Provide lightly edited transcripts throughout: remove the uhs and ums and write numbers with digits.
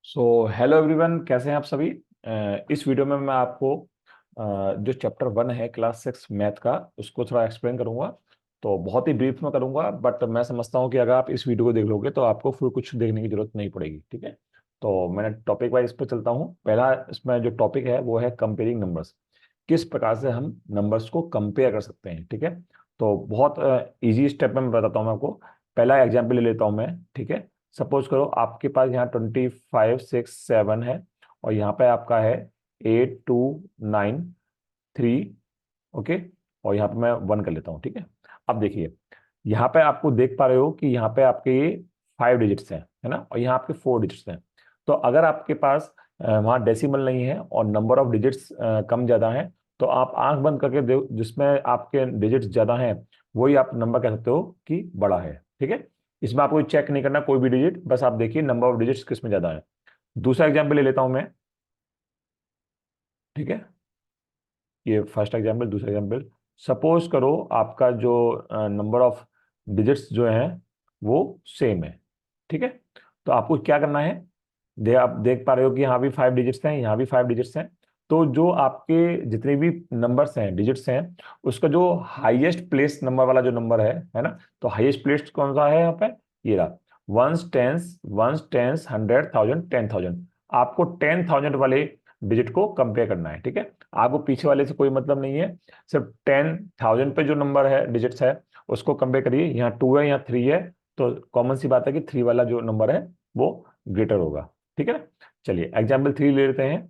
Hello everyone, कैसे हैं आप सभी। इस वीडियो में मैं आपको जो चैप्टर 1 है क्लास 6 मैथ का उसको थोड़ा एक्सप्लेन करूंगा। तो बहुत ही ब्रीफ में करूंगा, बट मैं समझता हूं कि अगर आप इस वीडियो को देख लोगे तो आपको फिर कुछ देखने की जरूरत नहीं पड़ेगी। ठीक है, तो मैंने टॉपिक वाइज पर चलता हूं। पहला इसमें जो टॉपिक है वो है कंपेयरिंग नंबर्स। किस प्रकार से हम नंबर्स को कंपेयर कर सकते हैं। ठीक है, तो बहुत इजी स्टेप में मैं बताता हूँ मैं आपको। पहला एग्जाम्पल ले लेता हूँ मैं। ठीक है, सपोज करो आपके पास यहाँ 25, 6, 7 है, और यहाँ पे आपका है 8, 2, 9, 3। ओके, और यहाँ पे मैं 1 कर लेता हूँ। ठीक है, अब देखिए यहाँ पे आपको देख पा रहे हो कि यहाँ पे आपके ये 5 डिजिट्स हैं, है ना, और यहाँ आपके 4 डिजिट्स हैं। तो अगर आपके पास वहाँ डेसिमल नहीं है और नंबर ऑफ डिजिट्स कम ज्यादा है, तो आप आंख बंद करके जिसमें आपके डिजिट्स ज्यादा हैं वही आप नंबर कह सकते हो कि बड़ा है। ठीक है, इसमें आपको चेक नहीं करना कोई भी डिजिट, बस आप देखिए नंबर ऑफ डिजिट्स किस में ज्यादा है। दूसरा एग्जाम्पल ले लेता हूं मैं। ठीक है, ये फर्स्ट एग्जाम्पल। दूसरा एग्जाम्पल, सपोज करो आपका जो नंबर ऑफ डिजिट्स जो है वो सेम है। ठीक है, तो आपको क्या करना है, आप देख पा रहे हो कि यहाँ भी 5 डिजिट्स हैं, यहाँ भी 5 डिजिट्स हैं। तो जो आपके जितने भी नंबर्स हैं, डिजिट्स हैं, उसका जो हाईएस्ट प्लेस नंबर वाला जो नंबर है ना, तो हाईएस्ट प्लेस कौन सा है यहाँ पे, ये रहा। Ones tens 100, 1000, 10,000। आपको 10,000 वाले डिजिट को कंपेयर करना है। ठीक है, आपको पीछे वाले से कोई मतलब नहीं है, सिर्फ 10,000 पे जो नंबर है, डिजिट्स है, उसको कंपेयर करिए। यहाँ 2 है, यहाँ 3 है, तो कॉमन सी बात है कि 3 वाला जो नंबर है वो ग्रेटर होगा। ठीक है ना, चलिए एग्जाम्पल 3 ले लेते हैं।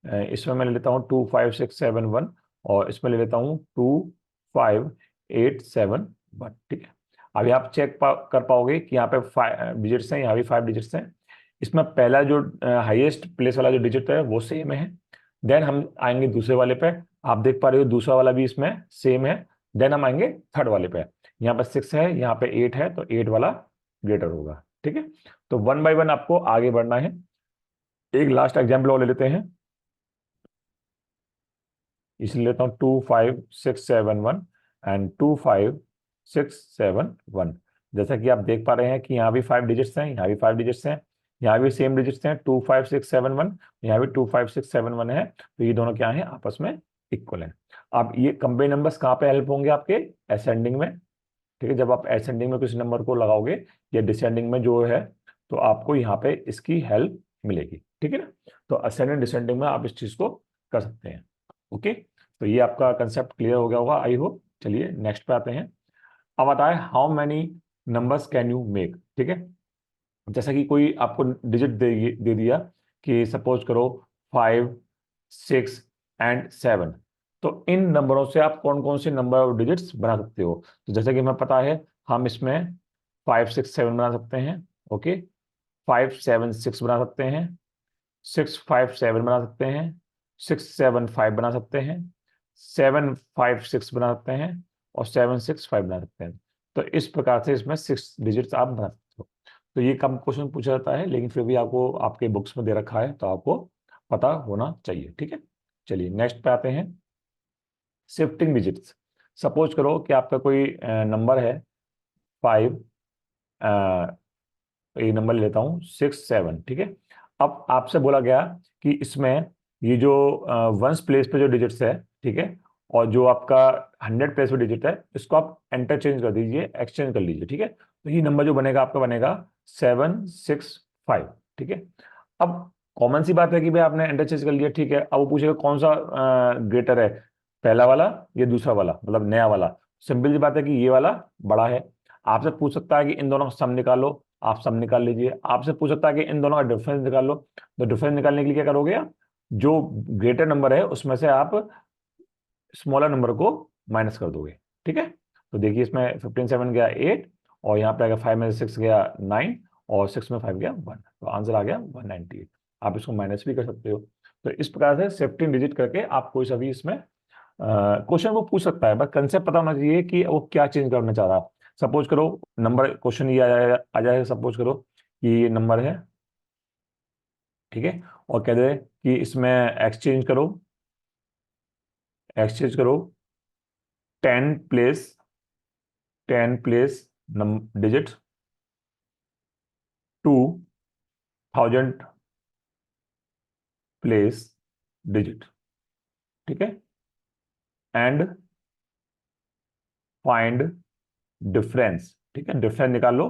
इसमें मैं ले लेता हूँ 2, 5, 6, 7, 1, और इसमें ले लेता हूँ 2, 5, 8, 7, 1। ठीक है, अभी आप कर पाओगे कि यहाँ पे 5 डिजिट्स हैं, यहाँ भी 5 डिजिट्स हैं। इसमें पहला जो हाईएस्ट प्लेस वाला जो डिजिट है वो सेम है। देन हम आएंगे दूसरे वाले पे। आप देख पा रहे हो दूसरा वाला भी इसमें सेम है। देन हम आएंगे थर्ड वाले पे। यहाँ पे 6 है, यहाँ पे 8 है, तो 8 वाला ग्रेटर होगा। ठीक है, तो 1 बाय 1 आपको आगे बढ़ना है। एक लास्ट एग्जाम्पल और ले लेते हैं। इसलिए लेता हूँ 2, 5, 6, 7, 1 एंड 2, 5, 6, 7, 1। जैसा कि आप देख पा रहे हैं कि यहाँ भी 5 डिजिट्स हैं, यहाँ भी 5 डिजिट्स हैं, यहाँ भी सेम डिजिट्स हैं 2, 5, 6, 7, 1, यहाँ भी 2, 5, 6, 7, 1 है। तो ये दोनों क्या है, आपस में इक्वल है। अब ये कंपेयर नंबर्स कहाँ पे हेल्प होंगे आपके, असेंडिंग में। ठीक है, जब आप असेंडिंग में किसी नंबर को लगाओगे या डिसेंडिंग में जो है, तो आपको यहाँ पे इसकी हेल्प मिलेगी। ठीक है ना, तो असेंडिंग डिसेंडिंग में आप इस चीज को कर सकते हैं। ओके, तो ये आपका कंसेप्ट क्लियर हो गया होगा, आई होप। चलिए नेक्स्ट पे आते हैं। अब आता है how many numbers can you make. ठीक है, जैसा कि कोई आपको डिजिट दे दिया कि सपोज करो 5, 6 एंड 7। तो इन नंबरों से आप कौन कौन से नंबर ऑफ डिजिट्स बना सकते हो। तो जैसा कि हमें पता है, हम इसमें 5, 6, 7 बना सकते हैं। ओके, 5, 7, 6 बना सकते हैं, 6, 5, 7 बना सकते हैं, 6, 7, 5 बना सकते हैं, 7, 5, 6 बना सकते हैं, और 7, 6, 5 बना सकते हैं। तो इस प्रकार से इसमें 6 डिजिट्स आप बना सकते हो। तो ये कम क्वेश्चन पूछा जाता है, लेकिन फिर भी आपको आपके बुक्स में दे रखा है तो आपको पता होना चाहिए। ठीक है, चलिए नेक्स्ट पे आते हैं। Shifting digits. सपोज करो कि आपका कोई नंबर है 5, एक नंबर ले लेता हूँ 6, 7। ठीक है, अब आपसे बोला गया कि इसमें ये जो वंस प्लेस पे जो डिजिट्स है, ठीक है, और जो आपका 100 प्लेस पे डिजिट है, इसको आप इंटरचेंज कर दीजिए, एक्सचेंज कर लीजिए। ठीक है, तो ये नंबर जो बनेगा आपका बनेगा 7, 6, 5। ठीक है, अब कॉमन सी बात है कि भाई आपने इंटरचेंज कर लिया। ठीक है, अब वो पूछेगा कौन सा ग्रेटर है, पहला वाला या दूसरा वाला, मतलब नया वाला। सिंपल सी बात है कि ये वाला बड़ा है। आपसे पूछ सकता है कि इन दोनों का सम निकालो, आप सम निकाल लीजिए। आपसे पूछ सकता है कि इन दोनों का डिफरेंस निकाल लो, तो डिफरेंस निकालने के लिए क्या करोगे आप, जो ग्रेटर नंबर है उसमें से आप स्मॉलर नंबर को माइनस कर दोगे। ठीक है, तो देखिए इसमें 15, 7 गया 8, और यहाँ पे आएगा 5 में से 6 गया 9, और 6 में 5 गया 1, तो आंसर आ गया 198। आप इसको माइनस भी कर सकते हो। तो इस प्रकार से 15 डिजिट करके आप कोई सा भी इसमें क्वेश्चन वो पूछ सकता है, बस कंसेप्ट पता होना चाहिए कि वो क्या चेंज करना चाह रहा है। सपोज करो नंबर क्वेश्चन ये आ जाएगा, सपोज करो कि ये नंबर है। ठीक है, और कह दे कि इसमें एक्सचेंज करो 10 प्लेस डिजिट 2000 प्लेस डिजिट, ठीक है, एंड फाइंड डिफरेंस, ठीक है, डिफरेंस निकाल लो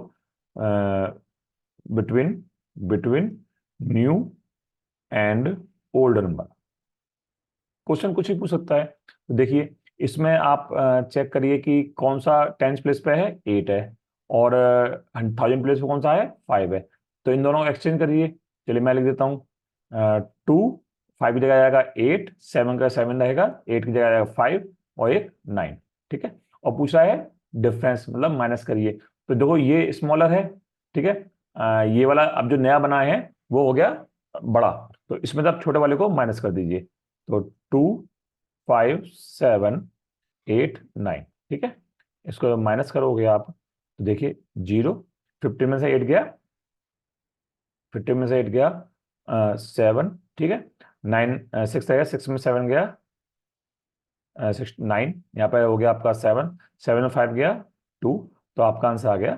between between new and old number. Question कुछ ही पूछ सकता है। तो देखिए, इसमें आप चेक करिए कि कौन सा टेंस प्लेस पे है, 8 है, और 1000 प्लेस पे कौन सा है, 5 है। तो इन दोनों को एक्सचेंज करिए। चलिए मैं लिख देता हूँ, 2, 5 की जगह आएगा 8, 7 का 7 रहेगा, 8 की जगह आएगा 5 और एक 9, ठीक है। और पूछ रहा है डिफरेंस, मतलब माइनस करिए। तो देखो ये स्मॉलर है, ठीक है, ये वाला अब जो नया बना है वो हो गया बड़ा, तो इसमें आप छोटे वाले को माइनस कर दीजिए। तो 2, 5, 7, 8, 9, ठीक है। इसको माइनस करोगे आप तो देखिए 0, 50 में से 8 गया, 50 में से 8 गया 7, ठीक है, 9, 6 रहेगा, 6 में 7 गया 6, 9, यहाँ पे हो गया आपका 7, 7 में 5 गया 2, तो आपका आंसर आ गया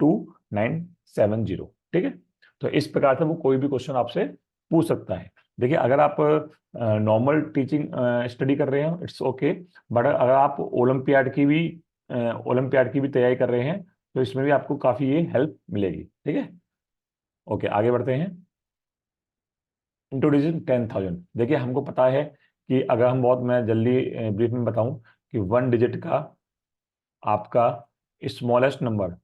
2970, ठीक है। तो इस प्रकार से वो कोई भी क्वेश्चन आपसे पूछ सकता है। देखिए, अगर आप नॉर्मल टीचिंग स्टडी कर रहे हैं इट्स ओके, बट अगर आप ओलंपियाड की भी तैयारी कर रहे हैं तो इसमें भी आपको काफी ये हेल्प मिलेगी, ठीक है। ओके, आगे बढ़ते हैं। इंट्रोड्यूसिंग 10,000। देखिए, हमको पता है कि अगर हम बहुत, मैं जल्दी ब्रीफ में बताऊं कि 1 डिजिट का आपका स्मॉलेस्ट नंबर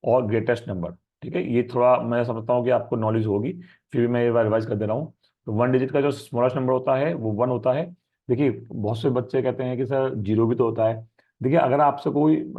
और ग्रेटेस्ट नंबर, ठीक है, ये थोड़ा मैं समझता हूँ कि आपको नॉलेज होगी, फिर भी मैं ये बार रिवाइज कर दे रहा हूँ। तो 1 डिजिट का जो स्मॉलेस्ट नंबर होता है वो 1 होता है। देखिए, बहुत से बच्चे कहते हैं कि सर 0 भी तो होता है। देखिए, अगर आपसे कोई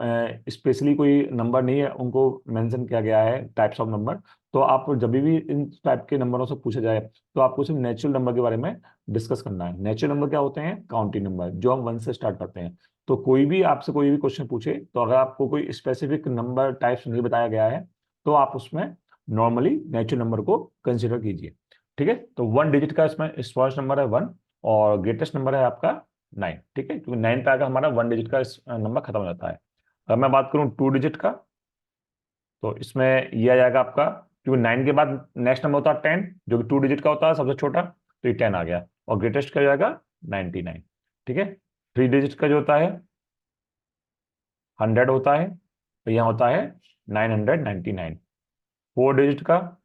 स्पेशली कोई नंबर नहीं है, उनको मेंशन किया गया है टाइप्स ऑफ नंबर, तो आप जब भी इन टाइप के नंबरों से पूछा जाए तो आपको सिर्फ नेचुरल नंबर के बारे में डिस्कस करना है। नेचुरल नंबर क्या होते हैं, काउंटिंग नंबर, जो हम 1 से स्टार्ट करते हैं। तो कोई भी आपसे कोई भी क्वेश्चन पूछे, तो अगर आपको कोई स्पेसिफिक नंबर टाइप्स नहीं बताया गया है तो आप उसमें नॉर्मली नेचुरल नंबर को कंसिडर कीजिए, ठीक है। तो 1 डिजिट का इसमें स्मॉलेस्ट नंबर है 1, और ग्रेटेस्ट नंबर है आपका 9, ठीक है, क्योंकि 9 पे आकर हमारा 1 डिजिट का नंबर खत्म हो जाता है। अगर मैं बात करूं 2 डिजिट का, तो इसमें यह आ जाएगा आपका, क्योंकि 9 के बाद नेक्स्ट नंबर होता है 10, जो कि 2 डिजिट का होता है सबसे छोटा, तो ये 10 आ गया, और ग्रेटेस्ट का जाएगा 99, ठीक है। 3 डिजिट का जो होता है 100 होता है, तो यहाँ होता है 999। 4 डिजिट का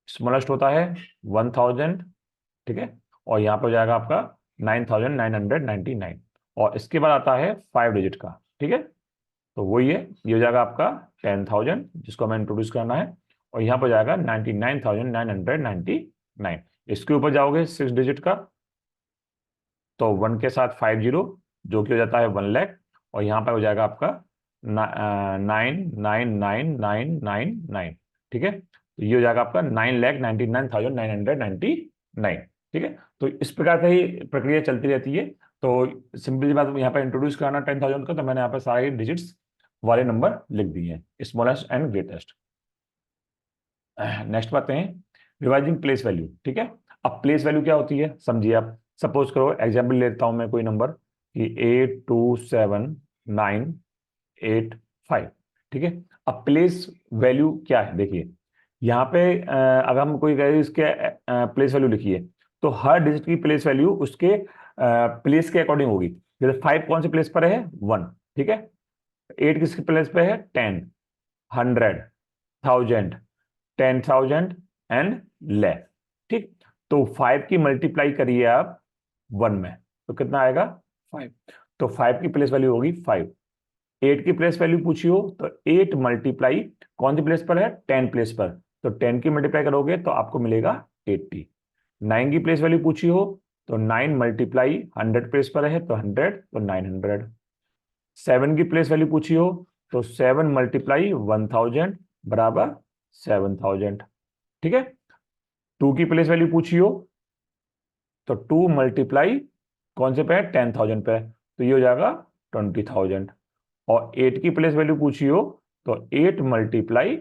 स्मॉलेस्ट होता है 1000, ठीक है, और यहाँ पर जाएगा आपका 9999, और इसके बाद आता है 5 डिजिट का, ठीक है, तो वही है, ये हो जाएगा आपका 10,000, जिसको हमें इंट्रोड्यूस करना है, और यहाँ पर जाएगा 99,999। इसके ऊपर जाओगे 6 डिजिट का, तो 1 के साथ 50, जो कि हो जाता है 1 लाख, और यहाँ पर हो जाएगा आपका 9999999, ठीक है, तो ये हो जाएगा आपका 9,99,999, ठीक है। तो इस प्रकार से ही प्रक्रिया चलती रहती है। तो सिंपल सी बात, यहाँ पर इंट्रोड्यूस कराना 10,000 का, तो मैंने यहाँ पर सारे डिजिट्स वाले नंबर लिख दिए हैं, स्मॉलेस्ट एंड ग्रेटेस्ट। नेक्स्ट बात है रिवाइजिंग प्लेस वैल्यू, ठीक है। अब प्लेस वैल्यू क्या होती है समझिए आप। सपोज करो, एग्जाम्पल लेता हूं मैं कोई नंबर कि 827985, ठीक है। अब प्लेस वैल्यू क्या है, देखिए यहाँ पे अगर हम कोई कहे इसके प्लेस वैल्यू लिखिए, तो हर डिजिट की प्लेस वैल्यू उसके प्लेस के अकॉर्डिंग होगी। जैसे 5 कौन से प्लेस पर है, 1, ठीक है। 8 किसके प्लेस पे है, 10, 100, 1000, 10,000 एंड लैख, ठीक। तो 5 की मल्टीप्लाई करिए आप 1 में, तो कितना आएगा, 5। तो 5 की प्लेस वैल्यू होगी 5। 8 की प्लेस वैल्यू पूछी हो तो 8 मल्टीप्लाई कौन सी प्लेस पर है, 10 प्लेस पर, तो 10 की मल्टीप्लाई करोगे तो आपको मिलेगा 80। 9 की प्लेस वैल्यू पूछी हो तो 9 मल्टीप्लाई 100 प्लेस पर है तो 100, तो 900। 7 की प्लेस वैल्यू पूछी हो तो 7 मल्टीप्लाई 1000 बराबर 7000, ठीक है। 2 की प्लेस वैल्यू पूछी हो तो 2 मल्टीप्लाई कौन से पे है, 10,000 पे, तो ये हो जाएगा 20,000। और 8 की प्लेस वैल्यू पूछी हो तो 8 मल्टीप्लाई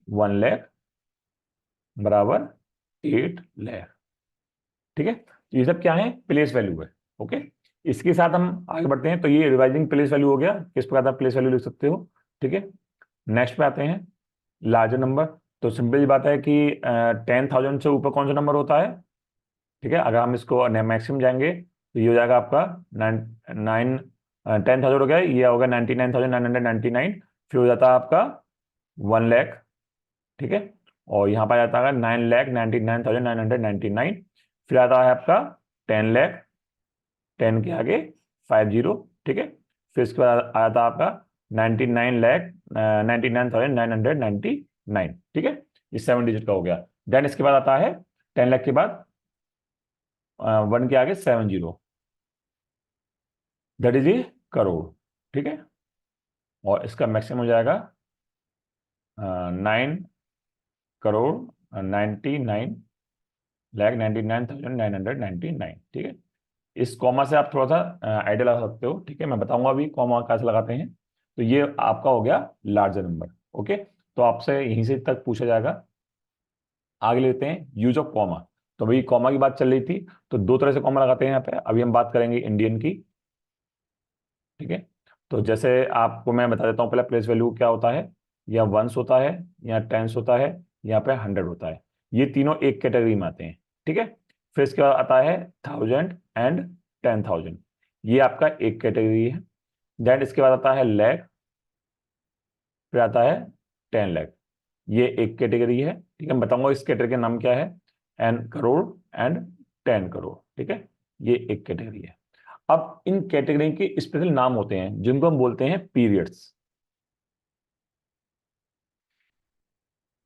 1 लाख बराबर 8 लाख, ठीक है। तो ये सब क्या है, प्लेस वैल्यू है, ओके। इसके साथ हम आगे बढ़ते हैं। तो ये रिवाइजिंग प्लेस वैल्यू हो गया, किस प्रकार आप प्लेस वैल्यू लिख सकते हो, ठीक है। नेक्स्ट पे आते हैं, लार्जर नंबर। तो सिंपल सी बात है कि 10,000 से ऊपर कौन सा नंबर होता है, ठीक है। अगर हम इसको मैक्सिमम जाएंगे तो ये हो जाएगा आपका नाइन नाइन 10,000 हो गया, ये होगा 99,999। फिर हो जाता है आपका 1 लाख, ठीक है। और यहाँ पर आ जाता है 9,99,999। फिर आता है आपका 10 लाख, 10 के आगे 50, ठीक है। फिर इसके बाद आ जाता है आपका 99,99,999, ठीक है। ये 7 डिजिट का हो गया। देन इसके बाद आता है 10 लाख के बाद 1 के आगे 70, दैट इज ए करोड़, ठीक है। और इसका मैक्सिमम हो जाएगा 9,99,99,999, ठीक है। इस कॉमा से आप थोड़ा सा आइडिया लगा सकते हो, ठीक है। मैं बताऊंगा अभी कॉमा कैसे लगाते हैं। तो ये आपका हो गया लार्जर नंबर, ओके। तो आपसे यहीं से तक पूछा जाएगा। आगे लेते हैं यूज ऑफ कॉमा। तो भाई कॉमा की बात चल रही थी, तो दो तरह से कॉमा लगाते हैं यहाँ पे। अभी हम बात करेंगे इंडियन की, ठीक है। तो जैसे आपको मैं बता देता हूँ पहले प्लेस वैल्यू क्या होता है। या वंस होता है, या टेंस होता है, यहाँ पे 100 होता है। ये तीनों एक कैटेगरी में आते हैं, ठीक है। फिर इसके बाद आता है 1,000 एंड 10,000, ये आपका एक कैटेगरी है। देन इसके बाद आता है लैख, फिर आता है 10 लाख, ये एक कैटेगरी है, ठीक है। मैं बताऊंगा इस कैटेगरी का नाम क्या है। एंड करोड़ एंड 10 करोड़, ठीक है। ये एक कैटेगरी है। अब इन कैटेगरी के स्पेशल नाम होते हैं जिनको हम बोलते हैं पीरियड्स।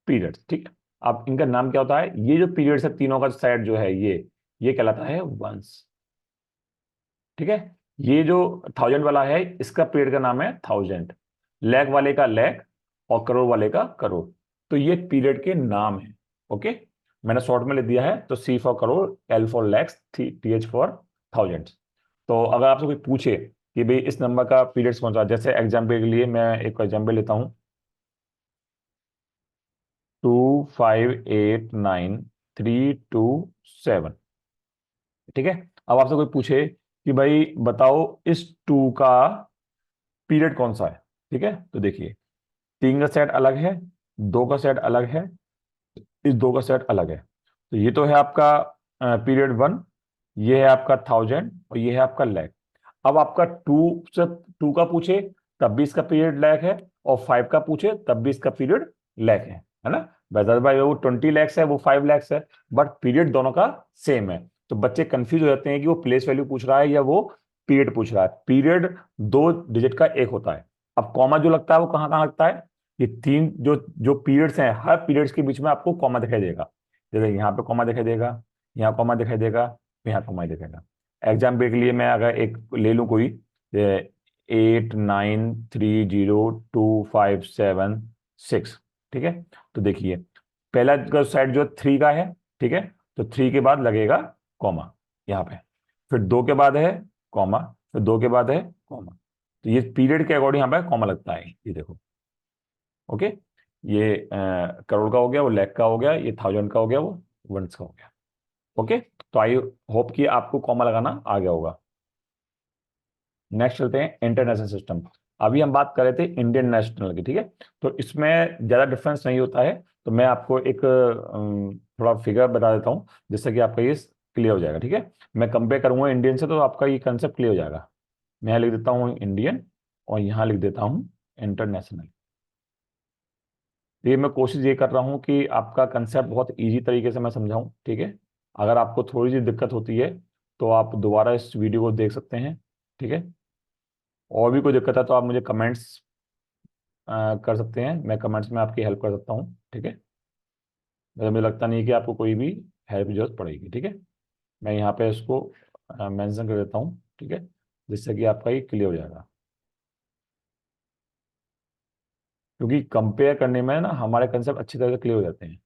पीरियड्स, ठीक है। अब इनका नाम क्या होता है, ये जो पीरियड्स है तीनों का सेट जो है ये कहलाता है वंस, ठीक है। ये जो 1,000 वाला है इसका पीरियड का नाम है 1,000, लैख वाले का लैख, और करोड़ वाले का करोड़। तो ये पीरियड के नाम है, ओके। मैंने शॉर्ट में लिख दिया है, तो C for crore, L for lakhs, T H for thousand. तो अगर आपसे कोई पूछे कि भाई इस नंबर का पीरियड्स कौन सा, जैसे एग्जाम्पल के लिए मैं एक एग्जाम्पल लेता हूँ, 2589327, ठीक है। अब आपसे कोई पूछे कि भाई बताओ इस टू का पीरियड कौन सा है, ठीक है। तो देखिए 3 का सेट अलग है, 2 का सेट अलग है, इस 2 का सेट अलग है। तो ये तो है आपका पीरियड 1, ये है आपका 1,000, और ये है आपका लैख। अब आपका 2 से 2 का पूछे तब भी इसका पीरियड लैख है, और 5 का पूछे तब भी इसका पीरियड लैख है ना। वेदर भाई वो 20 लैक्स है वो 5 लैक्स है, बट पीरियड दोनों का सेम है। तो बच्चे कंफ्यूज हो जाते हैं कि वो प्लेस वैल्यू पूछ रहा है या वो पीरियड पूछ रहा है। पीरियड 2 डिजिट का एक होता है। अब कॉमा जो लगता है वो कहाँ कहाँ लगता है, ये तीन जो जो पीरियड्स हैं हर पीरियड्स के बीच में आपको कॉमा दिखाई देगा। जैसे यहाँ पे कॉमा दिखाई देगा, यहाँ कॉमा दिखाई देगा, यहाँ कॉमा दिखाएगा। एग्जाम्पल के लिए मैं अगर एक ले लूँ कोई 8930257 6, ठीक है। तो देखिए पहला का साइड जो 3 का है, ठीक है। तो 3 के बाद लगेगा कॉमा यहाँ पे, फिर 2 के बाद है कॉमा, फिर 2 के बाद है कॉमा। तो ये पीरियड के अकॉर्डिंग यहाँ पे कॉमा लगता है, ये देखो, ओके। ये करोड़ का हो गया, वो लैख का हो गया, ये 1,000 का हो गया, वो वंस का हो गया, ओके। तो आई होप कि आपको कॉमा लगाना आ गया होगा। नेक्स्ट चलते हैं इंटरनेशनल सिस्टम। अभी हम बात कर रहे थे इंडियन नेशनल की, ठीक है। तो इसमें ज़्यादा डिफरेंस नहीं होता है। तो मैं आपको एक थोड़ा फिगर बता देता हूँ जिससे कि आपका ये क्लियर हो जाएगा, ठीक है। मैं कंपेयर करूंगा इंडियन से तो आपका ये कंसेप्ट क्लियर हो जाएगा। मैं यहाँ लिख देता हूँ इंडियन, और यहाँ लिख देता हूँ इंटरनेशनल। ये मैं कोशिश ये कर रहा हूँ कि आपका कंसेप्ट बहुत इजी तरीके से मैं समझाऊँ, ठीक है। अगर आपको थोड़ी सी दिक्कत होती है तो आप दोबारा इस वीडियो को देख सकते हैं, ठीक है। और भी कोई दिक्कत है तो आप मुझे कमेंट्स कर सकते हैं, मैं कमेंट्स में आपकी हेल्प कर सकता हूँ, ठीक है। वैसे मुझे लगता नहीं है कि आपको कोई भी हेल्प की जरूरत पड़ेगी, ठीक है। मैं यहाँ पे इसको मेंशन कर देता हूँ, ठीक है, जिससे कि आपका ये क्लियर हो जाएगा। क्योंकि कंपेयर करने में ना हमारे कंसेप्ट अच्छी तरह से क्लियर हो जाते हैं।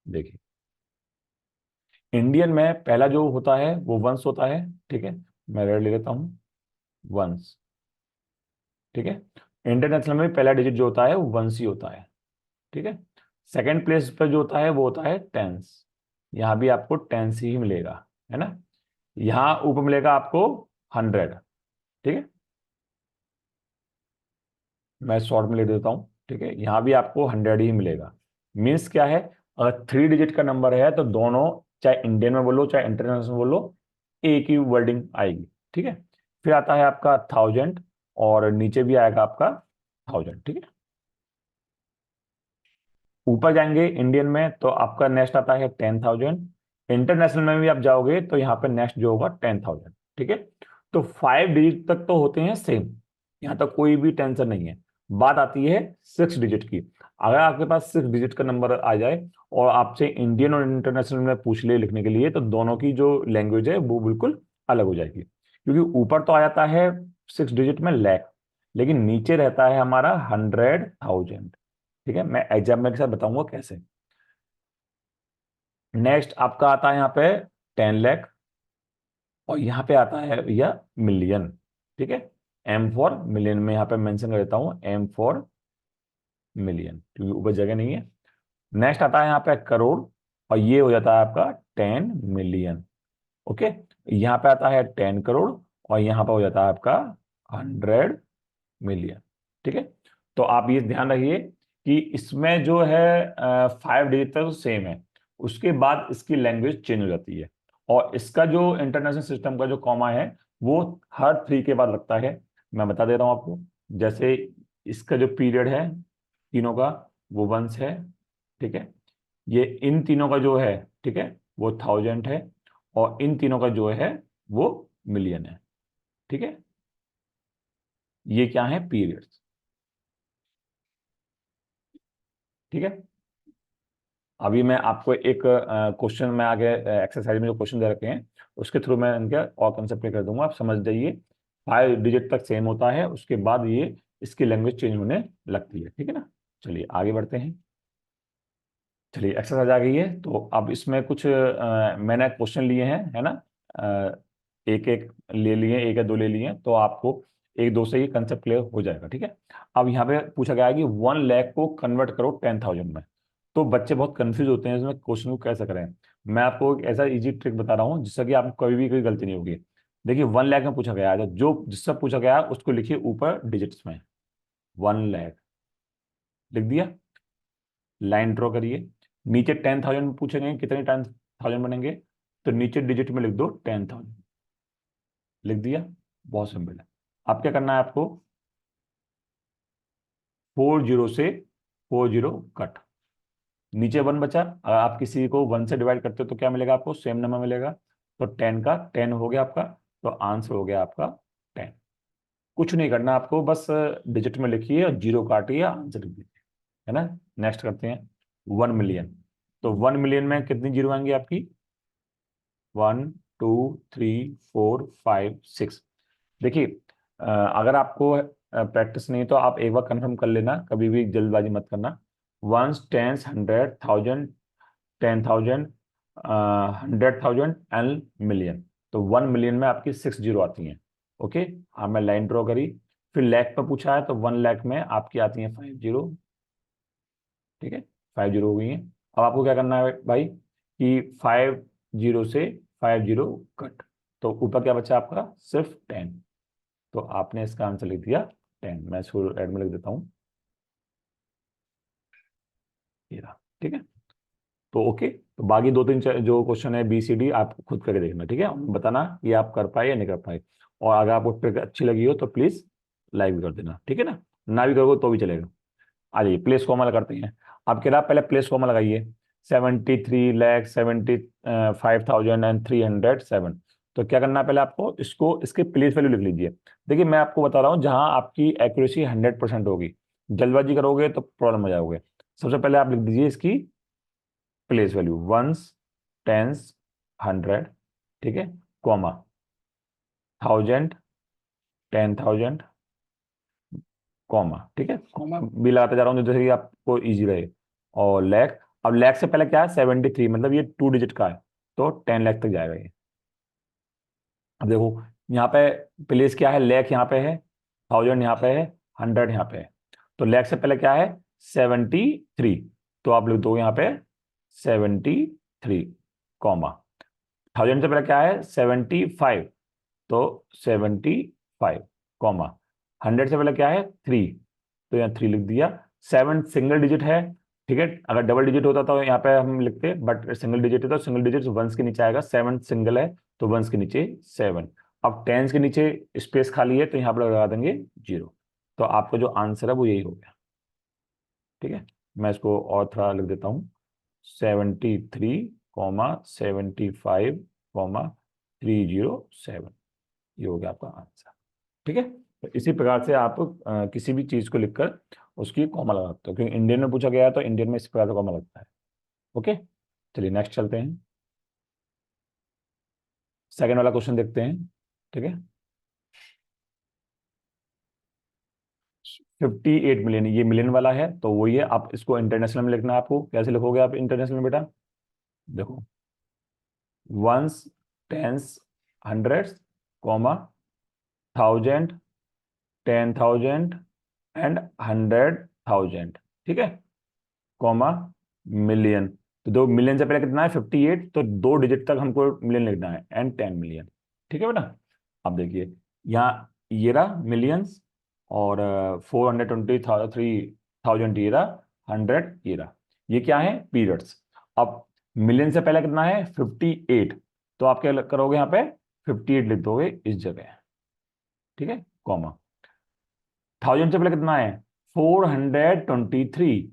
देखिए इंडियन में पहला जो होता है वो वंस होता है, ठीक है। मैं रेड ले लेता हूँ, वंस, ठीक है। इंटरनेशनल में पहला डिजिट जो होता है वो वंस ही होता है, ठीक है। सेकंड प्लेस पर जो होता है वो होता है टेंस। यहाँ भी आपको टेंस ही मिलेगा, है ना। यहाँ ऊपर मिलेगा आपको 100, ठीक है। मैं शॉर्ट में ले देता हूँ, ठीक है, यहाँ भी आपको 100 ही मिलेगा। मीन्स क्या है, अगर 3 डिजिट का नंबर है तो दोनों, चाहे इंडियन में बोलो चाहे इंटरनेशनल बोलो, एक ही वर्डिंग आएगी। ठीक है, फिर आता है आपका 1000 और नीचे भी आएगा आपका 1000। ठीक है, ऊपर जाएंगे इंडियन में तो आपका नेक्स्ट आता है 10,000। इंटरनेशनल में भी आप जाओगे तो यहाँ पे नेक्स्ट जो होगा 10,000। ठीक है, तो 5 डिजिट तक तो होते हैं सेम, यहाँ तक कोई भी टेंशन नहीं है। बात आती है 6 डिजिट की। अगर आपके पास 6 डिजिट का नंबर आ जाए और आपसे इंडियन और इंटरनेशनल में पूछ ले लिखने के लिए, तो दोनों की जो लैंग्वेज है वो बिल्कुल अलग हो जाएगी। क्योंकि ऊपर तो आ जाता है 6 डिजिट में लैख, लेकिन नीचे रहता है हमारा 100,000। ठीक है, मैं एग्जाम्पल के साथ बताऊंगा कैसे। नेक्स्ट आपका आता है यहाँ पे 10 लाख, और यहाँ पे आता है भैया मिलियन। ठीक है, एम फॉर मिलियन में यहाँ पे मेंशन कर देता हूँ, एम फॉर मिलियन, क्योंकि ऊपर जगह नहीं है। नेक्स्ट आता है यहाँ पे करोड़, और ये हो जाता है आपका 10 मिलियन। ओके, यहाँ पे आता है 10 करोड़, और यहाँ पे हो जाता है आपका 100 मिलियन। ठीक है, तो आप ये ध्यान रखिए कि इसमें जो है 5 डिजिट तक तो सेम है, उसके बाद इसकी लैंग्वेज चेंज हो जाती है। और इसका जो इंटरनेशनल सिस्टम का जो कॉमा है वो हर 3 के बाद लगता है। मैं बता दे रहा हूँ आपको, जैसे इसका जो पीरियड है तीनों का, वो वंस है। ठीक है, ये इन तीनों का जो है, ठीक है, वो 1000 है, और इन तीनों का जो है वो मिलियन है। ठीक है, ये क्या है, पीरियड्स। ठीक है, अभी मैं आपको एक क्वेश्चन में आगे एक्सरसाइज में जो क्वेश्चन दे रखे हैं उसके थ्रू मैं इनके और कंसेप्ट कर दूंगा, आप समझ जाइए। 5 डिजिट तक सेम होता है, उसके बाद ये इसकी लैंग्वेज चेंज होने लगती है। ठीक है ना, चलिए आगे बढ़ते हैं। चलिए एक्सरसाइज आ गई है, तो अब इसमें कुछ मैंने क्वेश्चन लिए हैं, है ना। एक एक ले लिए, एक या दो ले लिए, तो आपको एक दो से ही कंसेप्ट क्लियर हो जाएगा। ठीक है, अब यहाँ पे पूछा गया है कि 1 लाख को कन्वर्ट करो 10,000 में। तो बच्चे बहुत कंफ्यूज होते हैं इसमें क्वेश्चन को कैसे करें। मैं आपको एक ऐसा इजी ट्रिक बता रहा हूँ जिससे कि आपको कभी भी कोई गलती नहीं होगी। देखिए 1 लाख में पूछा गया है, तो जो जिससे पूछा गया है उसको लिखिए ऊपर डिजिट्स में 1 लाख लिख दिया, लाइन ड्रॉ करिए। नीचे 10,000 में पूछेंगे कितने 10,000 बनेंगे, तो नीचे डिजिट में लिख दो 10,000, लिख दिया। बहुत सिंपल है। अब क्या करना है आपको, 40 से 40 कट, नीचे 1 बचा। अगर आप किसी को 1 से डिवाइड करते हो तो क्या मिलेगा आपको, सेम नंबर मिलेगा। तो 10 का 10 हो गया आपका, तो आंसर हो गया आपका 10। कुछ नहीं करना आपको, बस डिजिट में लिखिए और जीरो काटिए, आंसर लिख दीजिए, है ना। नेक्स्ट करते हैं 1 मिलियन। तो 1 मिलियन में कितनी जीरो आएंगी आपकी, 1 2 3 4 5 6। देखिए अगर आपको प्रैक्टिस नहीं है तो आप एक बार कंफर्म कर लेना, कभी भी जल्दबाजी मत करना। Ones, tens, 100,000, 10,000, 100,000 and million. तो 1 मिलियन में आपकी 6 जीरो आती हैं। ओके, हाँ मैं लाइन ड्रॉ करी। फिर लैख पे पूछा है तो 1 लाख में आपकी आती है 5 जीरो। ठीक है, 5 जीरो हो गई है। अब आपको क्या करना है भाई, कि 5 जीरो से 5 जीरो कट, तो ऊपर क्या बचा आपका, सिर्फ 10। तो आपने इसका आंसर लिख दिया 10। मैं इसको एड में लिख देता हूँ, ये रहा। ठीक है, तो ओके, तो बाकी दो तीन जो क्वेश्चन है बी सी डी आप खुद करके देखना। ठीक है, बताना कि आप कर पाए या नहीं कर पाए। और अगर आपको ट्रिक अच्छी लगी हो तो प्लीज लाइक भी कर देना। ठीक है ना भी करोगे तो भी चलेगा। आ जाइए प्लेस फॉर्मूला करते हैं। आप कह रहा पहले प्लेस फॉर्मूला लगाइए, 73,75,307। तो क्या करना है, पहले आपको इसको इसके प्लेस वैल्यू लिख लीजिए। देखिए मैं आपको बता रहा हूँ जहां आपकी एक्यूरेसी 100% होगी, जल्दबाजी करोगे तो प्रॉब्लम हो जाओगे। सबसे पहले आप लिख दीजिए इसकी प्लेस वैल्यू, वंस, टेंस, 100, ठीक है, कॉमा, 1000, 10,000, कॉमा। ठीक है, कॉमा भी लगाते जा रहा हूँ जैसे कि आपको इजी रहे। और लैख, अब लैख से पहले क्या है, 73, मतलब ये 2 डिजिट का है, तो 10 लाख तक जाएगा ये। अब देखो यहाँ पे प्लेस क्या है, लैख यहाँ पे है, 1000 यहाँ पे है, 100 यहाँ पे है। तो लैख से पहले क्या है, 73, तो आप लिख दो यहाँ पे 73, कॉमा। 1000 से पहले क्या है, 75, तो 75, कॉमा। 100 से पहले क्या है, 3, तो यहाँ 3 लिख दिया। 7 सिंगल डिजिट है, ठीक है। अगर डबल डिजिट होता तो यहाँ पे हम लिखते, बट सिंगल डिजिट है तो सिंगल डिजिट वंस के नीचे आएगा, 7 सिंगल है तो वंस के नीचे 7। अब टेंस के नीचे स्पेस खाली है तो यहाँ पर लगा देंगे 0। तो आपका जो आंसर है वो यही हो गया, ठीक है। मैं इसको और थोड़ा लिख देता हूँ, 73,75,307, ये हो गया आपका आंसर, ठीक है। तो इसी प्रकार से आप किसी भी चीज को लिखकर उसकी कॉमा लगा सकते हो, क्योंकि इंडियन में पूछा गया है तो इंडियन में इस प्रकार से कॉमा लगता है। ओके, चलिए नेक्स्ट चलते हैं, सेकंड वाला क्वेश्चन देखते हैं, ठीक है। 58 मिलियन, ये मिलियन वाला है तो वही है, आप इसको इंटरनेशनल में लिखना है आपको। कैसे लिखोगे आप इंटरनेशनल में बेटा? देखो, ones, tens, hundreds, comma, thousand, 10,000 and 100,000, ठीक है, कॉमा, मिलियन। तो दो मिलियन से पहले कितना है 58, तो 2 डिजिट तक हमको मिलियन लिखना है, एंड 10 मिलियन, ठीक है बेटा। अब देखिए यहाँ ये रहा मिलियंस, और 423,000 ये रहा, 100 ये रहा, ये क्या है पीरियड्स। अब मिलियन से पहले कितना है 58, तो आप क्या करोगे यहाँ पे 58 लिख दोगे इस जगह, ठीक है, कॉमा। थाउजेंड से पहले कितना है 423,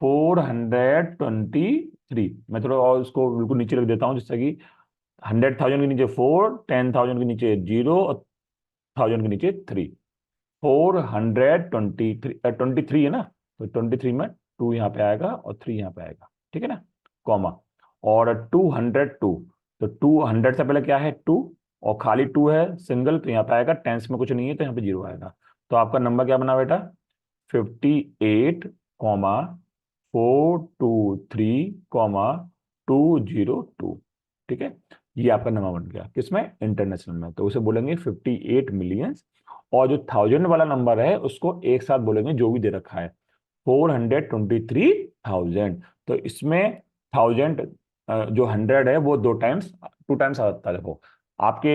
423। मैं थोड़ा और उसको बिल्कुल नीचे रख देता हूँ, जिससे कि 100,000 के नीचे 4, 10,000 के नीचे 0 और 1000 के नीचे 3, 423, 23 है ना, तो 23 में 2 यहाँ पे आएगा और 3 यहाँ पे आएगा, ठीक है ना, कॉमा। और 202, तो 200 से पहले क्या है 2, और खाली 2 है सिंगल, तो यहाँ पे आएगा, टेंस में कुछ नहीं है तो यहाँ पे 0 आएगा। तो आपका नंबर क्या बना बेटा 58, 423, ठीक है। ये आपका नंबर बन गया, किसमें इंटरनेशनल में, तो उसे बोलेंगे 58 मिलियंस। और जो 1000 वाला नंबर है उसको एक साथ बोलेंगे, जो भी दे रखा है 423,000। तो इसमें 1000 जो 100 है वो 2 टाइम्स, 2 टाइम्स आ जाता है। देखो आपके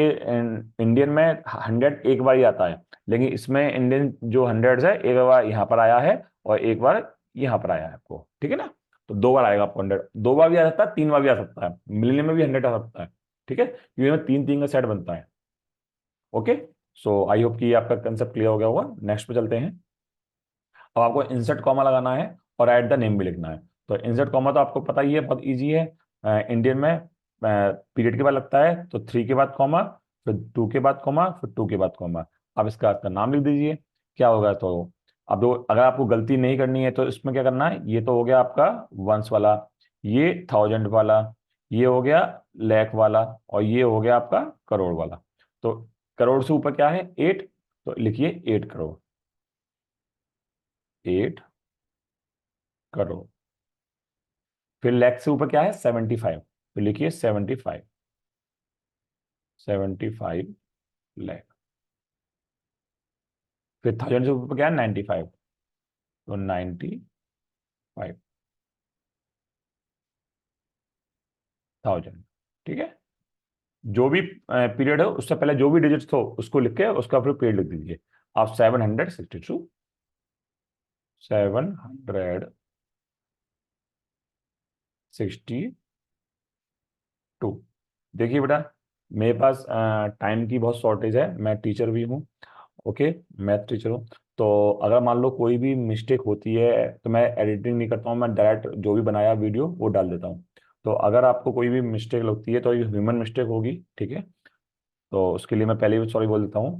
इंडियन में 100 एक बार ही आता है, लेकिन इसमें इंडियन जो 100 है एक बार यहाँ पर आया है और एक बार यहाँ पर आया है आपको, ठीक है ना। तो 2 बार आएगा आपको 100, 2 बार भी आ सकता है, 3 बार भी आ सकता है, मिलियन में भी 100 आ सकता है, ठीक है, क्योंकि में 3 3 का सेट बनता है। ओके, सो आई होप कि आपका कंसेप्ट क्लियर हो गया होगा। नेक्स्ट पे चलते हैं। अब आपको इंसर्ट कॉमा लगाना है और ऐट द नेम भी लिखना है। तो इंसर्ट कॉमा तो आपको पता ही है, बहुत इजी है। इंडियन में पीरियड के बाद लगता है, तो 3 के बाद कॉमा, फिर 2 के बाद कॉमा, फिर 2 के बाद कॉमा। अब इसका आपका नाम लिख दीजिए, क्या होगा। तो अब जो अगर आपको गलती नहीं करनी है तो इसमें क्या करना है, ये तो हो गया आपका वंस वाला, ये 1000 वाला, ये हो गया लाख वाला, और ये हो गया आपका करोड़ वाला। तो करोड़ से ऊपर क्या है 8, तो लिखिए 8 करोड़, 8 करोड़। फिर लैख से ऊपर क्या है 75, तो लिखिए 75, 75 लाख। फिर 1000 से ऊपर क्या है 95, तो 95,000, ठीक है। जो भी पीरियड है उससे पहले जो भी डिजिट्स हो उसको लिख के उसका फिर पीरियड लिख दीजिए आप। 762, 762। देखिए बेटा, मेरे पास टाइम की बहुत शॉर्टेज है, मैं टीचर भी हूँ, ओके, मैथ टीचर हूँ। तो अगर मान लो कोई भी मिस्टेक होती है तो मैं एडिटिंग नहीं करता हूँ, मैं डायरेक्ट जो भी बनाया वीडियो वो डाल देता हूँ। तो अगर आपको कोई भी मिस्टेक लगती है तो ये ह्यूमन मिस्टेक होगी, ठीक है। तो उसके लिए मैं पहले भी सॉरी बोल देता हूँ,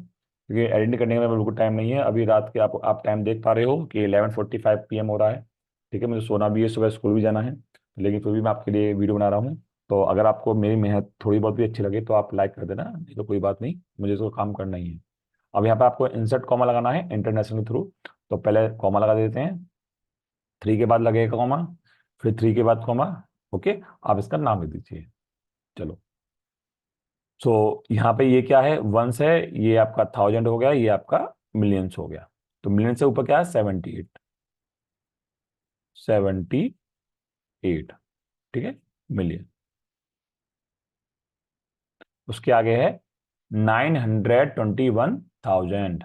क्योंकि एडिटिंग करने में बिल्कुल टाइम नहीं है। अभी रात के आप टाइम देख पा रहे हो कि 11:45 PM हो रहा है, ठीक है। मुझे सोना भी है, सुबह स्कूल भी जाना है, लेकिन फिर भी मैं आपके लिए वीडियो बना रहा हूँ। तो अगर आपको मेरी मेहनत थोड़ी बहुत भी अच्छी लगे तो आप लाइक कर देना, नहीं तो कोई बात नहीं, मुझे इसको काम करना ही है। अब यहाँ पे आपको इंसर्ट कॉमा लगाना है इंटरनेशनल के थ्रू, तो पहले कॉमा लगा देते हैं, 3 के बाद लगेगा कॉमा, फिर 3 के बाद कॉमा, ओके। आप इसका नाम लिख दीजिए, चलो। सो यहाँ पे ये क्या है वंस है, ये आपका 1000 हो गया, ये आपका मिलियंस हो गया। तो मिलियन से ऊपर क्या है 78, 78, ठीक है, मिलियन। उसके आगे है 921,000,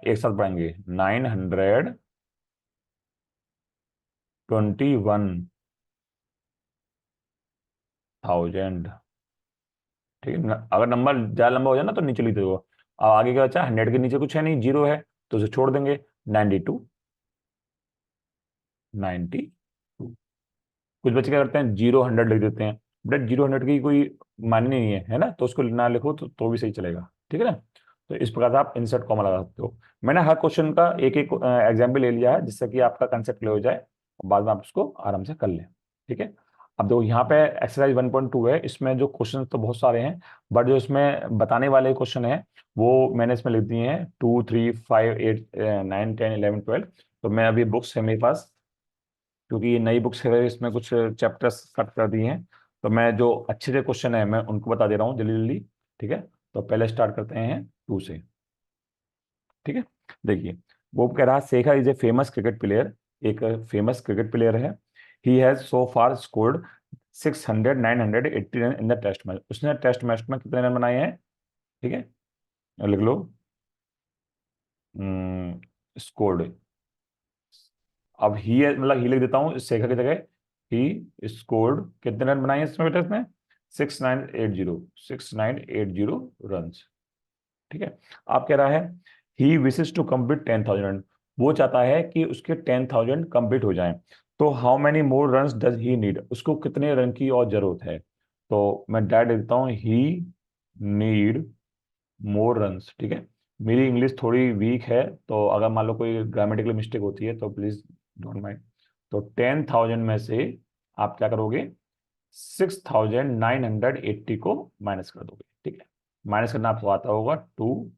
एक साथ पढ़ेंगे 921,000, 21,000, ठीक है ना। अगर नंबर ज्यादा लंबा हो जाए ना तो नीचे लिख दो। अब आगे क्या बचा, 100 के नीचे कुछ है नहीं, जीरो है, तो उसे छोड़ देंगे। 92, 92, कुछ बच्चे क्या करते हैं, 0 100 लिख देते हैं। बट 0 100 की कोई मायने नहीं है, है ना, तो उसको ना लिखो तो भी सही चलेगा, ठीक है ना। तो इस प्रकार से आप इंसर्ट कॉमा लगा सकते हो। मैंने हर क्वेश्चन का एक एक एग्जाम्पल ले लिया है, जिससे कि आपका कंसेप्ट क्लियर हो जाए और बाद में आप उसको आराम से कर लें, ठीक है। अब देखो यहाँ पे एक्सरसाइज 1.2 है, इसमें जो क्वेश्चन तो बहुत सारे हैं, बट जो इसमें बताने वाले क्वेश्चन है वो मैंने इसमें लिख दिए हैं 2 3 5 8 9 10 11 12। तो मैं अभी बुक्स है मेरे पास, क्योंकि ये नई बुक्स है, इसमें कुछ चैप्टर्स कट कर दिए हैं, तो मैं जो अच्छे से क्वेश्चन है मैं उनको बता दे रहा हूँ जल्दी जल्दी, ठीक है। तो पहले स्टार्ट करते हैं 2 से, ठीक है। देखिए, वो कह रहा Shekhar is a famous cricket player, एक फेमस क्रिकेट प्लेयर है। He has so far scored 600 980 run in the test match, उसने टेस्ट मैच में कितने रन बनाए हैं, ठीक है, लिख लो। स्कोर्ड, अब ही मतलब ही लिख देता हूँ शेखर की जगह, ही स्कोर्ड कितने रन बनाए हैं इसमें बेटा, इसमें 6980 रन, ठीक है। आप कह रहा है ही विशेस टू कंप्लीट 10,000 रन, वो चाहता है कि उसके 10,000 कंप्लीट हो जाएं, तो how many more run does he need, उसको कितने रन की और जरूरत है। तो मैं डायरेक्ट देता हूँ ही नीड मोर रन्स, ठीक है। मेरी इंग्लिश थोड़ी वीक है, तो अगर मान लो कोई ग्रामेटिकल मिस्टेक होती है तो प्लीज डोंट माइंड। तो 10,000 में से आप क्या करोगे, 6,980 को माइनस कर दोगे, ठीक है। माइनस करना आपको आता होगा, 2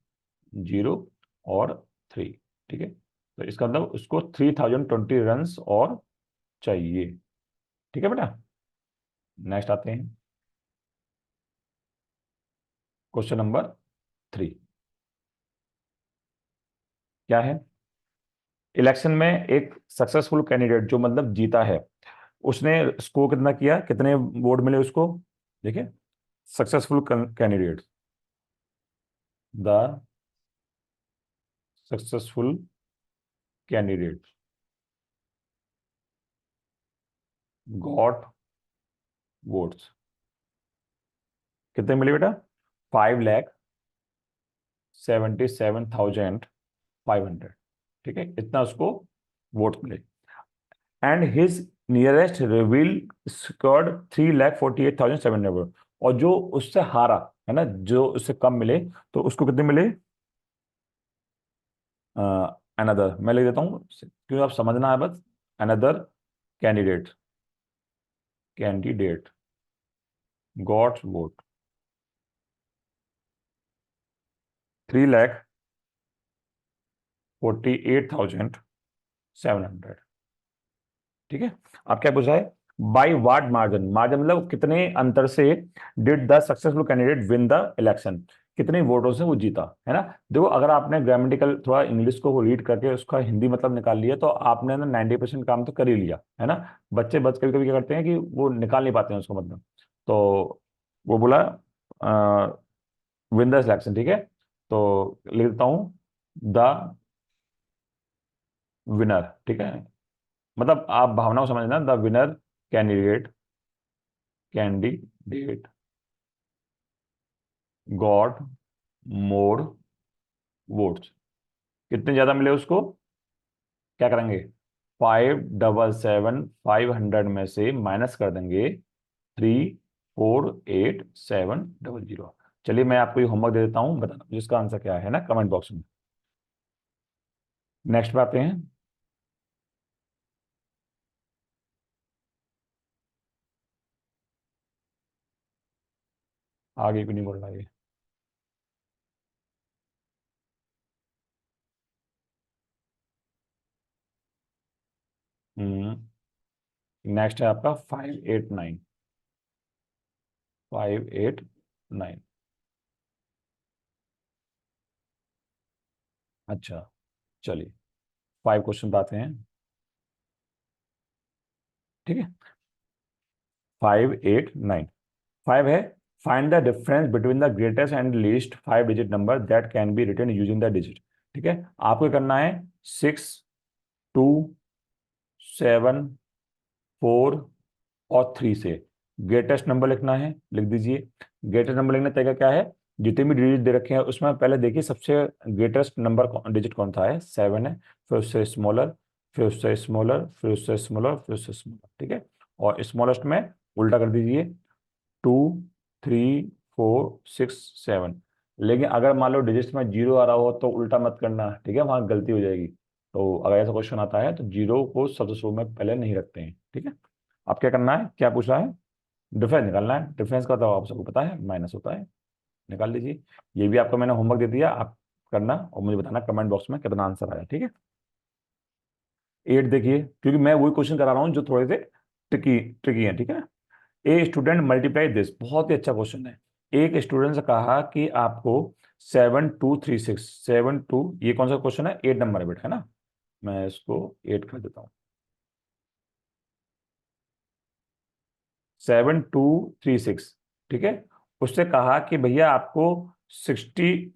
0 और 3, ठीक है। तो इसका मतलब उसको 3020 रन और चाहिए, ठीक है बेटा। नेक्स्ट आते हैं क्वेश्चन नंबर 3। क्या है, इलेक्शन में एक सक्सेसफुल कैंडिडेट जो मतलब जीता है, उसने स्कोर कितना किया, कितने वोट मिले उसको, देखिए। Successful candidate, the successful candidate got votes, कितने मिले बेटा, 5,77,500, ठीक है, इतना उसको वोट मिले। And his nearest reveal scored 3,48,700, और जो उससे हारा, है ना, जो उससे कम मिले, तो उसको कितने मिले, अनदर मैं लिख देता हूँ क्योंकि आप समझना है बस, another candidate candidate got vote 3,48,700, ठीक है। अब क्या पूछा है, बाई वाट मार्जिन, मार्जिन मतलब कितने अंतर से did the successful candidate win the election, कितने वोटों से वो जीता, है ना। देखो, अगर आपने ग्रामेटिकल थोड़ा इंग्लिश को रीड करके उसका हिंदी मतलब निकाल लिया तो आपने ना 90% काम तो कर ही लिया, है ना। बच्चे बच कभी कभी क्या करते हैं कि वो निकाल नहीं पाते हैं उसका मतलब, तो वो बोला विन द सिलेक्शन, ठीक है। तो लिखता हूं द विनर, ठीक है, मतलब आप भावना को समझना, the winner candidate candidate got more votes, कितने ज्यादा मिले उसको, क्या करेंगे, 5,77,500 में से माइनस कर देंगे 3,48,700। चलिए मैं आपको ये होमवर्क दे देता हूं, बताना जिसका आंसर क्या है ना कमेंट बॉक्स में। नेक्स्ट पे आते हैं, आगे भी नहीं बोलना ये। नेक्स्ट है आपका 589, 589, अच्छा, चलिए 5 क्वेश्चन आते हैं, ठीक है। 589, 5 है, find the difference between the greatest and least 5 digit number that can be written using the digit, ठीक है। आपको करना है 6 2 7 4 और 3 से ग्रेटेस्ट नंबर लिखना है, लिख दीजिए। ग्रेटेस्ट नंबर लिखने का तरीका क्या है, जितने भी डिजिट दे रखे हैं उसमें पहले देखिए सबसे ग्रेटेस्ट नंबर डिजिट कौन सा है, 7 है, फिर उससे स्मॉलर, फिर उससे स्मॉलर, फिर उससे स्मॉलर, फिर उससे स्मॉलर, ठीक है। और स्मॉलेस्ट में उल्टा कर दीजिए, 2, 3, 4, 6, 7। लेकिन अगर मान लो डिजिट्स में जीरो आ रहा हो तो उल्टा मत करना, ठीक है, वहां गलती हो जाएगी। तो अगर ऐसा क्वेश्चन आता है तो जीरो को सबसे शुरू में पहले नहीं रखते हैं, ठीक है। अब क्या करना है, क्या पूछ रहा है, डिफरेंस निकालना है। डिफरेंस का तो आप सबको पता है, माइनस होता है, निकाल लीजिए। ये भी आपको मैंने होमवर्क दे दिया, आप करना और मुझे बताना कमेंट बॉक्स में कितना आंसर आया, ठीक है। 8 देखिए, क्योंकि मैं वही क्वेश्चन करा रहा हूँ जो थोड़े से ट्रिकी ट्रिकी है, ठीक है। ए स्टूडेंट मल्टीप्लाई दिस, बहुत ही अच्छा क्वेश्चन है। एक स्टूडेंट से कहा कि आपको 7236, 72, ये कौन सा क्वेश्चन है, 8 नंबर बेटा है ना, मैं इसको 8 कर देता हूँ। 7236, ठीक है। उससे कहा कि भैया आपको 60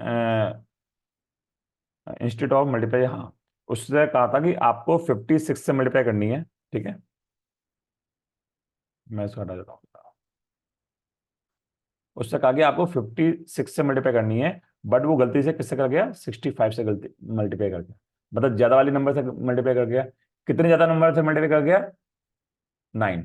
इंस्टेड ऑफ मल्टीप्लाई, हाँ, उससे कहा था कि आपको 56 से मल्टीप्लाई करनी है, ठीक है। मैं इसको हटा देता हूँ। उससे कहा कि आपको 56 से मल्टीप्लाई करनी है, बट वो गलती से किससे कर गया, 65 से गलती मल्टीप्लाई कर गया, मतलब ज्यादा वाले नंबर से मल्टीप्लाई कर गया। कितने ज्यादा नंबर से मल्टीप्लाई कर गया, 9,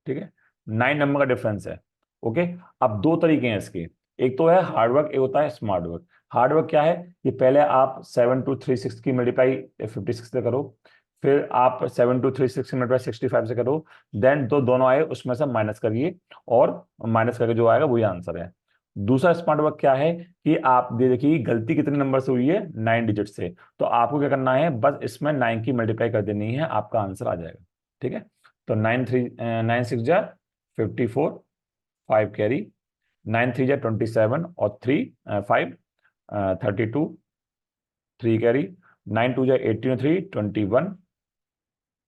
ठीक है। 9 नंबर का डिफरेंस है, ओके। अब दो तरीके हैं इसके, एक तो है हार्डवर्क, एक होता है स्मार्ट वर्क। हार्डवर्क क्या है, कि पहले आप 7236 की मल्टीप्लाई 56 से करो, फिर आप 7236 की मल्टीप्लाई 65 से करो, देन तो दोनों आए उसमें से माइनस करिए, और माइनस करके जो आएगा वही आंसर है। दूसरा स्मार्ट वर्क क्या है, कि आप देखिए गलती कितने नंबर से हुई है, 9 डिजिट से, तो आपको क्या करना है, बस इसमें 9 की मल्टीप्लाई कर देनी है, आपका आंसर आ जाएगा, ठीक है। तो 9 6 जा 54, 5 कैरी, 9 3 जा 27 और 3 5 32, 3 कैरी, 9 2 जा 18 और 3 21,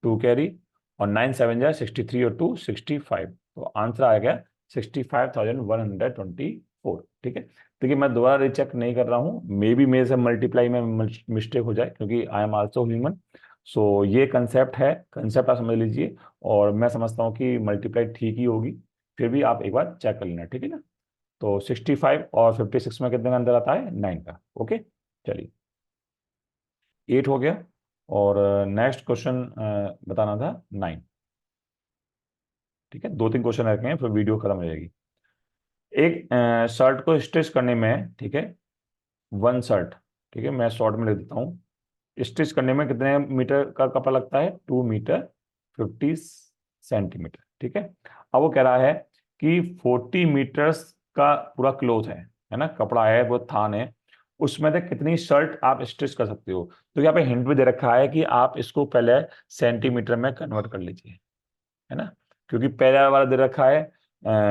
2 कैरी, और 9 7 जा 63 और 2 65। तो आंसर आ गया 65,124, ठीक है। देखिए मैं दोबारा रिचेक नहीं कर रहा हूँ, मे बी मेरे से मल्टीप्लाई में मिस्टेक हो जाए, क्योंकि आई एम आल्सो ह्यूमन। सो ये कंसेप्ट है, कंसेप्ट आप समझ लीजिए, और मैं समझता हूँ कि मल्टीप्लाई ठीक ही होगी, फिर भी आप एक बार चेक कर लेना, ठीक है ना। तो 65 और 56 में कितने का अंदर आता है, 9 का, ओके। चलिए 8 हो गया, और नेक्स्ट क्वेश्चन बताना था 9, ठीक है। 2 3 क्वेश्चन रखे हैं, फिर वीडियो खत्म हो जाएगी। एक शर्ट को स्टिच करने में, ठीक है, 1 शर्ट, ठीक है, मैं शॉर्ट में लिख देता हूँ, स्टिच करने में कितने मीटर का कपड़ा लगता है, 2 मीटर 50 सेंटीमीटर, ठीक है। अब वो कह रहा है कि 40 मीटर्स का पूरा क्लोथ है ना, कपड़ा है, वो थान है, उसमें से कितनी शर्ट आप स्टिच कर सकते हो। तो यहाँ पे हिंट भी दे रखा है कि आप इसको पहले सेंटीमीटर में कन्वर्ट कर लीजिए, है ना, क्योंकि पहला वाला दे रखा है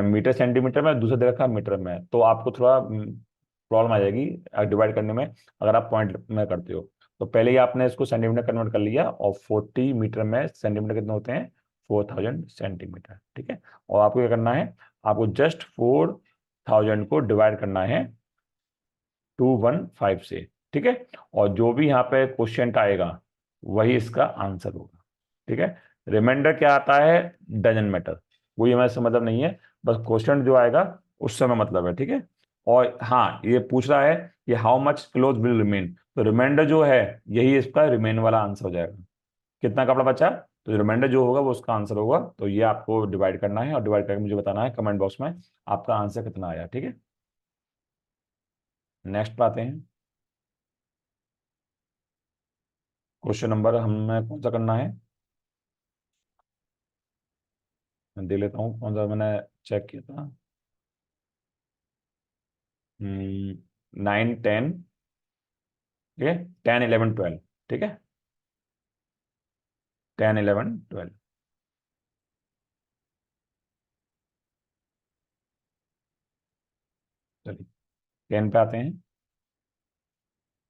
मीटर सेंटीमीटर में, दूसरा दे रखा है मीटर में, तो आपको थोड़ा प्रॉब्लम आ जाएगी डिवाइड करने में, अगर आप पॉइंट में करते हो। तो पहले ही आपने इसको सेंटीमीटर कन्वर्ट कर लिया, और 40 मीटर में सेंटीमीटर कितने होते हैं, 4000 सेंटीमीटर, ठीक है। और आपको क्या करना है, आपको जस्ट 4000 को डिवाइड करना है 215 से, ठीक है। और जो भी यहाँ पे क्वेश्चन आएगा वही इसका आंसर होगा, ठीक है। रिमाइंडर क्या आता है, डजन मैटर, कोई हमें इससे मतलब नहीं है, बस क्वेश्चन जो आएगा उससे हमें मतलब है, ठीक है। और हाँ, ये पूछ रहा है कि how much cloth will remain, तो रिमाइंडर जो है यही इसका रिमेन वाला आंसर हो जाएगा, कितना कपड़ा बचा, तो रिमाइंडर जो होगा वो उसका आंसर होगा। तो ये आपको डिवाइड करना है, और डिवाइड करके मुझे बताना है कमेंट बॉक्स में आपका आंसर कितना आया, ठीक है। नेक्स्ट पे आते हैं, क्वेश्चन नंबर हमें कौन सा करना है, मैं दे लेता हूँ कौन सा मैंने चेक किया था, 9 10, ठीक है, 10 11 12, ठीक है, 10 11 12। चलिए 10 पे आते हैं।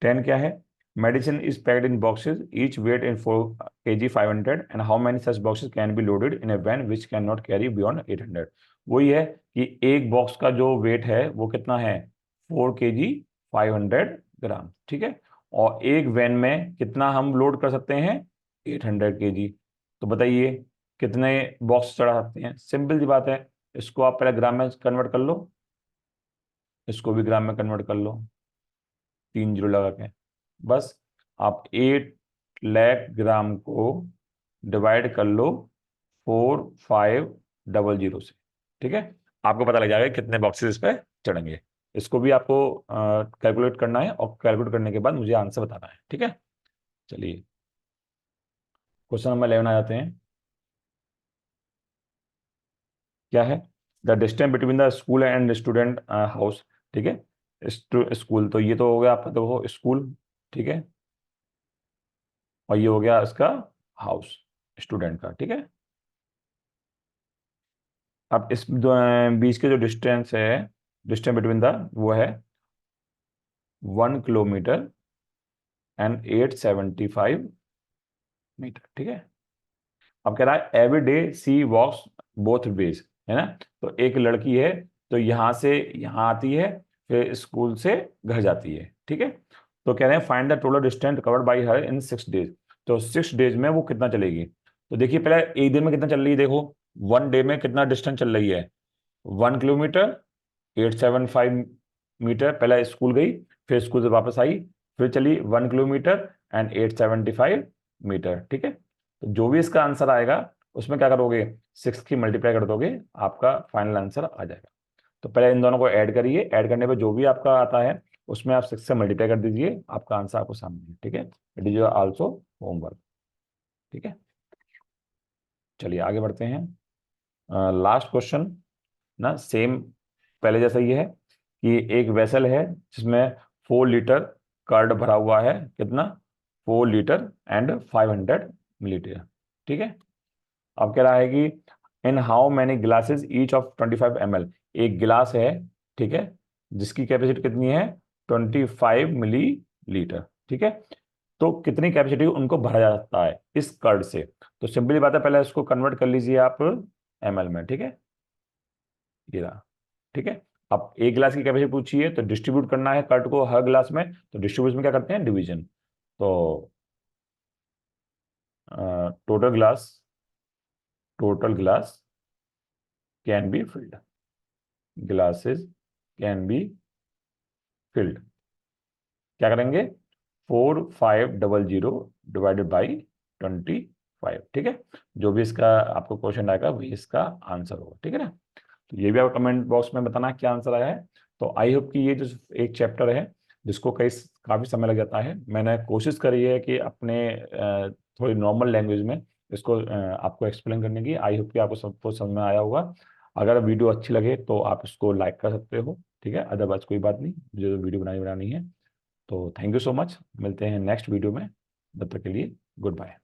10 क्या है, medicine is packed in boxes each weight in 4 kg 500, and how many such boxes can be loaded in a van which can not carry beyond 800। वही है कि एक बॉक्स का जो वेट है वो कितना है, 4 kg 500 ग्राम, ठीक है। और एक वैन में कितना हम लोड कर सकते हैं, 800 kg। तो बताइए कितने बॉक्स चढ़ा सकते हैं? सिंपल सी बात है, इसको आप पहले ग्राम में कन्वर्ट कर लो, इसको भी ग्राम में कन्वर्ट कर लो, 3 जीरो लगा के। बस आप 8 लाख ग्राम को डिवाइड कर लो 4500 से, ठीक है? आपको पता लग जाएगा कितने बॉक्सेस इस पे चढ़ेंगे। इसको भी आपको कैलकुलेट करना है, और कैलकुलेट करने के बाद मुझे आंसर बताना है, ठीक है? चलिए क्वेश्चन नंबर 11 आ जाते हैं। क्या है? The distance between the school and student house, ठीक है? स्कूल तो ये तो हो गया आपका, देखो स्कूल, ठीक है? और ये हो गया इसका हाउस, स्टूडेंट का, ठीक है? अब इस बीच के जो डिस्टेंस है, डिस्टेंस बिटवीन द, वो है 1 किलोमीटर एंड 875 मीटर, ठीक है? अब कह रहा है एवरी डे सी वॉक्स बोथ वेज, है ना? तो एक लड़की है, तो यहां से यहां आती है, फिर स्कूल से घर जाती है, ठीक है? तो कह रहे हैं find the total distance covered by her in 6 days. तो 6 डेज में वो कितना चलेगी? तो देखिए पहले एक दिन में कितना चल रही है, देखो 1 डे में कितना डिस्टेंस चल रही है, 1 किलोमीटर 875 मीटर। पहले स्कूल गई, फिर स्कूल से वापस आई, फिर चली 1 किलोमीटर एंड 875 मीटर, ठीक है? तो जो भी इसका आंसर आएगा उसमें क्या करोगे, 6 की मल्टीप्लाई कर दोगे, आपका फाइनल आंसर आ जाएगा। तो पहले इन दोनों को ऐड करिए, ऐड करने पे जो भी आपका आता है उसमें आप 6 से मल्टीप्लाई कर दीजिए, आपका आंसर आपको सामने है, ठीक है? इट इज ऑल्सो होमवर्क, ठीक है? चलिए आगे बढ़ते हैं। लास्ट क्वेश्चन ना सेम पहले जैसा ही है, कि एक वेसल है जिसमें 4 लीटर कर्ड भरा हुआ है, कितना? 4 लीटर एंड 500 मिलीलीटर, ठीक है? अब कह रहा है कि in how many glasses each of 25 ml, एक गिलास है, ठीक है, जिसकी कैपेसिटी कितनी है? 25 मिलीलीटर, ठीक है? तो कितनी कैपेसिटी उनको भरा जाता है इस कर्ड से? तो सिंपली बात है, पहले इसको कन्वर्ट कर लीजिए आप ml में, ठीक है? ये रहा, ठीक है? अब एक गिलास की कैपेसिटी पूछी है, तो डिस्ट्रीब्यूट करना है कर्ड को हर गिलास में, तो डिस्ट्रीब्यूशन में क्या करते हैं? डिवीजन। तो total glass can be filled, glasses can be filled, क्या करेंगे? 4500 डिवाइडेड बाई 25, ठीक है? जो भी इसका आपको क्वेश्चन आएगा वही इसका आंसर होगा, ठीक है ना? तो ये भी आप कमेंट बॉक्स में बताना क्या आंसर आया है। तो आई होप कि ये जो एक चैप्टर है जिसको काफ़ी समय लग जाता है, मैंने कोशिश करी है कि अपने थोड़ी नॉर्मल लैंग्वेज में इसको आपको एक्सप्लेन करने की। आई होप कि आपको सबको समझ में आया होगा। अगर वीडियो अच्छी लगे तो आप इसको लाइक कर सकते हो, ठीक है? अदरवाइज कोई बात नहीं, मुझे वीडियो बनानी है। तो थैंक यू सो मच, मिलते हैं नेक्स्ट वीडियो में, तब तक के लिए गुड बाय।